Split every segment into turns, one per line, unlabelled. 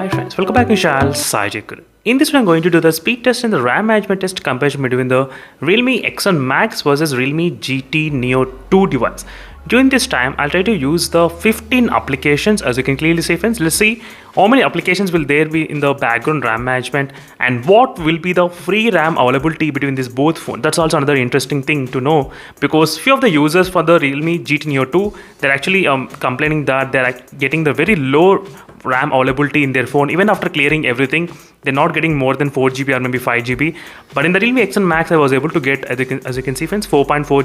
Hi friends, welcome back to Shal Sajid Guru. In this one I'm going to do the speed test and the RAM management test comparison between the Realme X1 Max versus Realme GT Neo 2 device. During this time, I'll try to use the 15 applications. As you can clearly see friends, let's see how many applications will there be in the background RAM management and what will be the free RAM availability between these both phones. That's also another interesting thing to know, because few of the users for the Realme GT Neo 2, they're actually complaining that they're getting the very low RAM availability in their phone. Even after clearing everything, they're not getting more than 4 GB or maybe 5 GB. But in the Realme X1 Max, I was able to get, as you can see friends, 4.48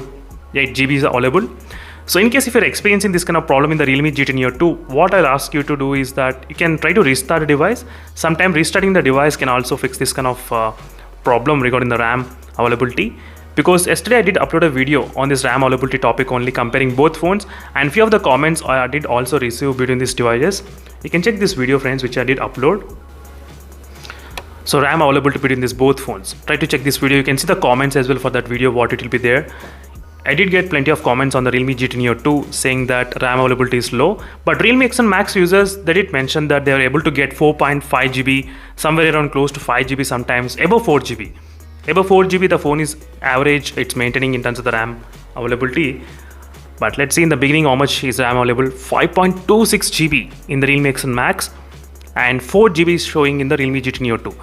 GB is available. So in case if you're experiencing this kind of problem in the Realme GT Neo 2, what I'll ask you to do is that you can try to restart the device. Sometimes restarting the device can also fix this kind of problem regarding the RAM availability. Because yesterday I did upload a video on this RAM availability topic only, comparing both phones, and few of the comments I did also receive between these devices. You can check this video friends, which I did upload. So RAM availability between these both phones. Try to check this video. You can see the comments as well for that video, what it will be there. I did get plenty of comments on the Realme GT Neo 2 saying that RAM availability is low, but Realme X1 Max users, they did mention that they are able to get 4.5 GB, somewhere around close to 5 GB, sometimes above 4 GB. Above 4 GB the phone is average, it's maintaining in terms of the RAM availability. But let's see in the beginning how much is RAM available. 5.26 GB in the Realme X1 Max and 4 GB is showing in the Realme GT Neo 2.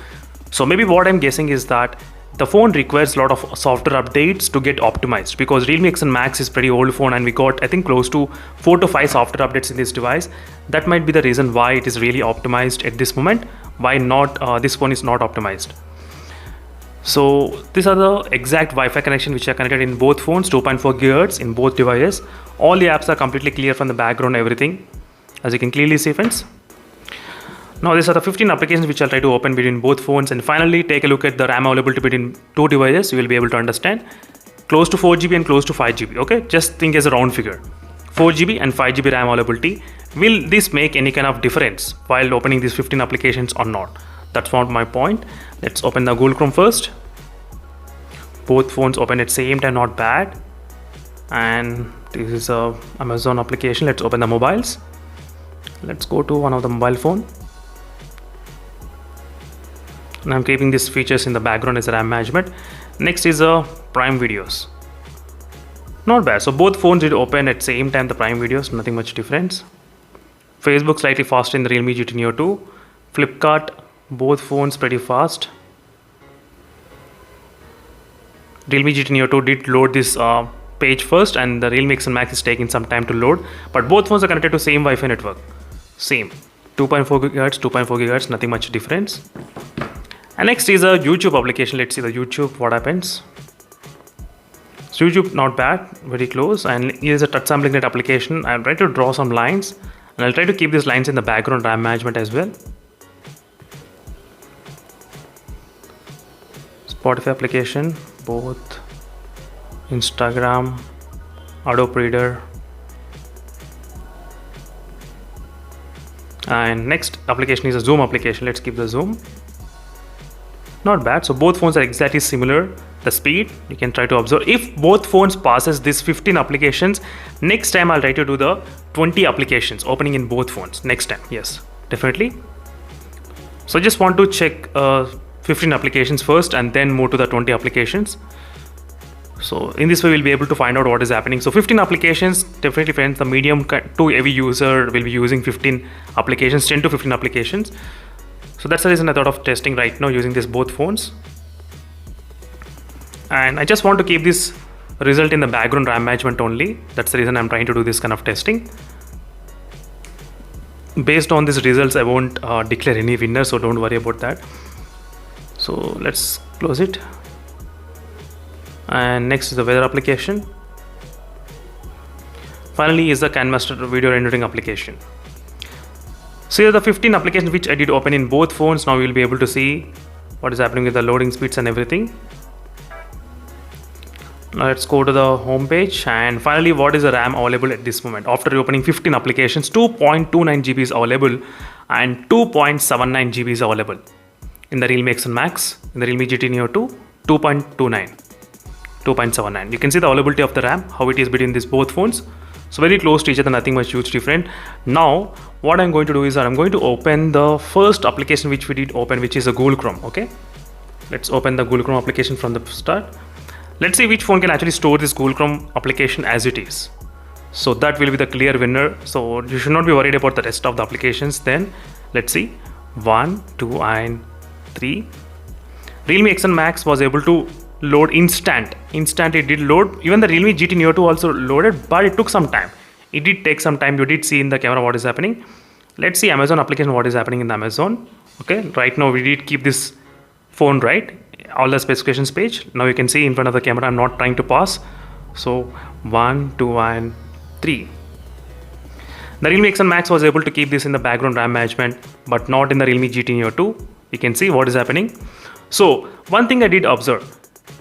So maybe what I'm guessing is that the phone requires a lot of software updates to get optimized, because Realme X1 Max is pretty old phone and we got I think close to 4 to 5 software updates in this device. That might be the reason why it is really optimized at this moment, why not this phone is not optimized. So these are the exact Wi-Fi connection which are connected in both phones, 2.4 GHz in both devices. All the apps are completely clear from the background, everything, as you can clearly see friends. Now these are the 15 applications which I'll try to open between both phones, and finally take a look at the RAM availability between two devices. You will be able to understand. Close to 4 GB and close to 5 GB. Okay, just think as a round figure. 4 GB and 5 GB RAM availability. Will this make any kind of difference while opening these 15 applications or not? That's not my point. Let's open the Google Chrome first. Both phones open at same time, not bad. And this is a Amazon application. Let's open the mobiles. Let's go to one of the mobile phone. And I'm keeping these features in the background as RAM management. Next is Prime Videos. Not bad. So both phones did open at same time the Prime Videos, nothing much difference. Facebook slightly faster in the Realme GT Neo 2. Flipkart, both phones pretty fast. Realme GT Neo 2 did load this page first, and the Realme X1 Max is taking some time to load, but both phones are connected to same Wi-Fi network. Same 2.4 GHz, 2.4 GHz, nothing much difference. And next is a YouTube application. Let's see the YouTube, what happens. So YouTube, not bad, very close. And here's a touch sampling rate application. I'll try to draw some lines, and I'll try to keep these lines in the background RAM management as well. Spotify application, both Instagram, Adobe Reader. And next application is a Zoom application. Let's keep the Zoom. Not bad. So both phones are exactly similar. The speed you can try to observe. If both phones passes this 15 applications, next time I'll try to do the 20 applications opening in both phones next time. Yes, definitely. So just want to check 15 applications first and then move to the 20 applications. So in this way we'll be able to find out what is happening. So 15 applications, definitely friends, the medium to heavy user will be using 15 applications, 10 to 15 applications. So that's the reason I thought of testing right now using this both phones. And I just want to keep this result in the background RAM management only. That's the reason I'm trying to do this kind of testing. Based on these results, I won't declare any winner, so don't worry about that. So let's close it. And next is the weather application. Finally is the KineMaster video rendering application. So here are the 15 applications which I did open in both phones. Now you will be able to see what is happening with the loading speeds and everything. Now let's go to the home page, and finally what is the RAM available at this moment. After opening 15 applications, 2.29 GB is available and 2.79 GB is available in the Realme X1 Max. In the Realme GT Neo 2, 2.29, 2.79. You can see the availability of the RAM, how it is between these both phones. So very close to each other, nothing much huge different. Now what I'm going to do is that I'm going to open the first application which we did open, which is a Google Chrome. Okay, let's open the Google Chrome application from the start. Let's see which phone can actually store this Google Chrome application as it is. So that will be the clear winner. So you should not be worried about the rest of the applications. Then let's see, 1, 2 and 3. Realme X1 Max was able to load instant it did load. Even the Realme GT Neo 2 also loaded, but it took some time. It did take some time. You did see in the camera what is happening. Let's see Amazon application, what is happening in the Amazon. Okay, right now we did keep this phone, right, all the specifications page. Now you can see in front of the camera, I'm not trying to pause. So 1, 2 and 3. The Realme X1 Max was able to keep this in the background RAM management, but not in the Realme GT Neo 2. You can see what is happening. So one thing I did observe,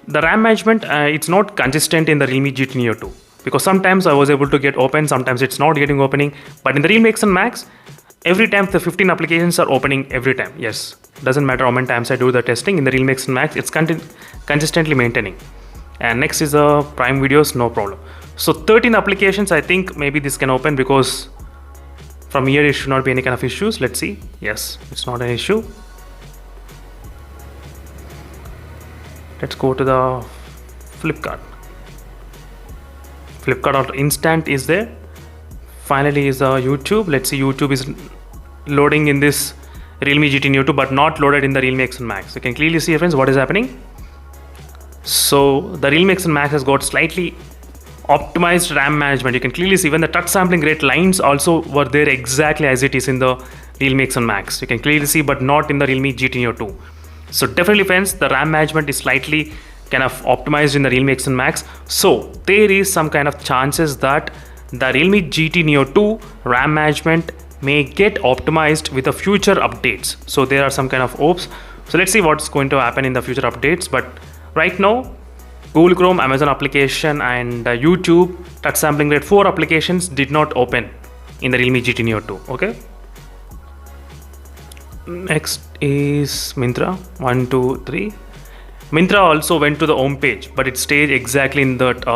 the RAM management, it's not consistent in the Realme GT Neo 2, because sometimes I was able to get open, sometimes it's not getting opening. But in the Realme X1 Max, every time the 15 applications are opening every time. Yes, doesn't matter how many times I do the testing, in the Realme X1 Max it's consistently maintaining. And next is the Prime Videos, no problem. So 13 applications, I think maybe this can open, because from here it should not be any kind of issues. Let's see. Yes, it's not an issue. Let's go to the Flipkart. Flipkart instant is there. Finally is the YouTube. Let's see, YouTube is loading in this Realme GT Neo 2, but not loaded in the Realme X1 Max. You can clearly see, friends, what is happening. So the Realme X1 Max has got slightly optimized RAM management. You can clearly see when the touch sampling rate lines also were there exactly as it is in the Realme X1 Max. You can clearly see, but not in the Realme GT Neo 2. So definitely, friends, the RAM management is slightly kind of optimized in the Realme X1 Max. So there is some kind of chances that the Realme GT Neo 2 RAM management may get optimized with the future updates. So there are some kind of hopes. So let's see what's going to happen in the future updates. But right now, Google Chrome, Amazon application and YouTube touch sampling rate, 4 applications did not open in the Realme GT Neo 2. Okay. Next is Myntra. 1, 2, 3. Myntra also went to the home page, but it stayed exactly in that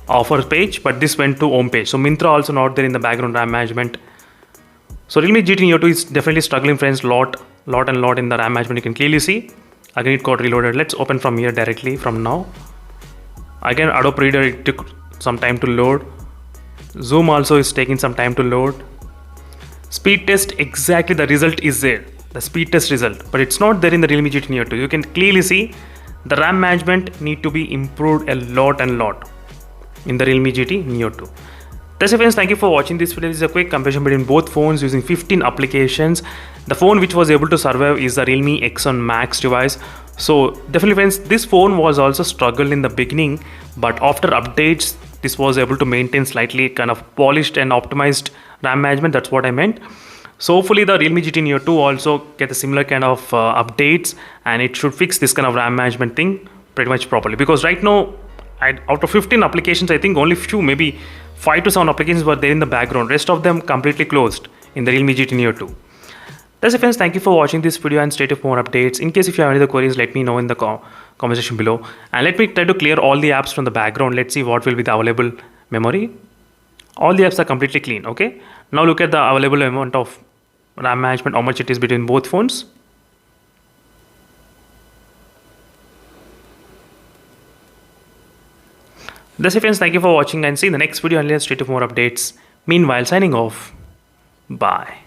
offer page, but this went to home page. So Myntra also not there in the background RAM management. So Realme GT Neo 2 is definitely struggling, friends, lot in the RAM management. You can clearly see. Again, it got reloaded. Let's open from here directly from now. Again, Adobe Reader, it took some time to load. Zoom also is taking some time to load. Speed test, exactly the result is there. The speed test result, but it's not there in the Realme GT Neo 2. You can clearly see the RAM management need to be improved a lot in the Realme GT Neo 2. That's it, friends. Thank you for watching this video. This is a quick comparison between both phones using 15 applications. The phone which was able to survive is the Realme X1 Max device. So definitely, friends, this phone was also struggled in the beginning, but after updates, this was able to maintain slightly kind of polished and optimized RAM management. That's what I meant. So hopefully the Realme GT Neo 2 also get a similar kind of updates, and it should fix this kind of RAM management thing pretty much properly. Because right now, out of 15 applications, I think only few, maybe 5 to 7 applications were there in the background. Rest of them completely closed in the Realme GT Neo 2. That's it, friends. Thank you for watching this video and stay tuned for more updates. In case if you have any other queries, let me know in the comment section below. And let me try to clear all the apps from the background. Let's see what will be the available memory. All the apps are completely clean. Okay. Now look at the available amount of RAM management, how much it is between both phones. That's it, friends. Thank you for watching and see you in the next video, and let's stay tuned for more updates. Meanwhile, signing off. Bye.